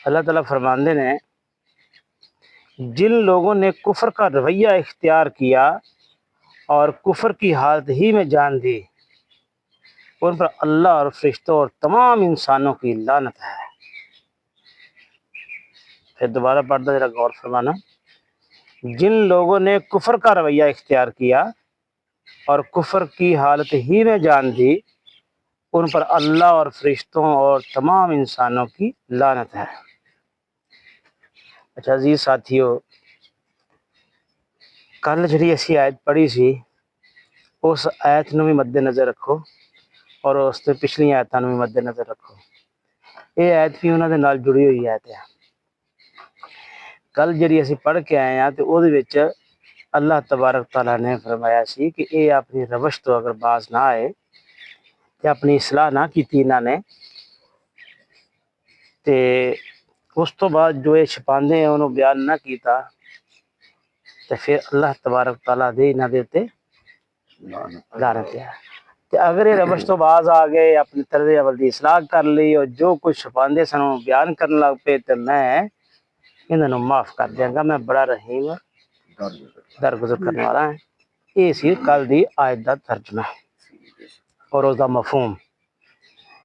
اللہ تعالیٰ فرماندے نے جن لوگوں نے کفر کا رویہ اختیار کیا اور کفر کی حالت ہی میں جان دی ان پر اللہ اور فرشتوں اور تمام انسانوں کی لعنت ہے۔ پھر دوبارہ پڑھتا ذرا غور فرمانا، جن لوگوں نے کفر کا رویہ اختیار کیا اور کفر کی حالت ہی میں جان دی ان پر اللہ اور فرشتوں اور تمام انسانوں کی لعنت ہے۔ اچھا عزیز ساتھیو، کل جڑی اسی آیت پڑھی سی اس آیت نو بھی مد نظر رکھو اور اس سے پچھلی آیتاں نو بھی مد نظر رکھو۔ یہ آیت بھی انہاں دے نال جڑی ہوئی آیت ہے۔ کل جڑی اسی پڑھ کے آئے ہیں تو او دے وچ اللہ تبارک تعالیٰ نے فرمایا سی کہ اے اپنی روش تو اگر باز نہ آئے تے اپنی اصلاح نہ کیتی انہاں نے تے اس تو بعد جو یہ چھپاندے ہیں انہوں بیان نہ کیتا تے پھر اللہ تبارک تعالیٰ دے انہاں دے تے لعنت ہے۔ تے اگر یہ روش تو باز آ گئے اپنی طرز عمل دی اصلاح کر لی اور جو کچھ چھپاندے سن بیان کرنے لگ پے تے میں انہاں نوں معاف کر دیاں گا، میں بڑا رحیم درگزر کرنے والا ہے۔ یہ سی کل دی آیت دا ترجمہ اور اس دا مفہوم۔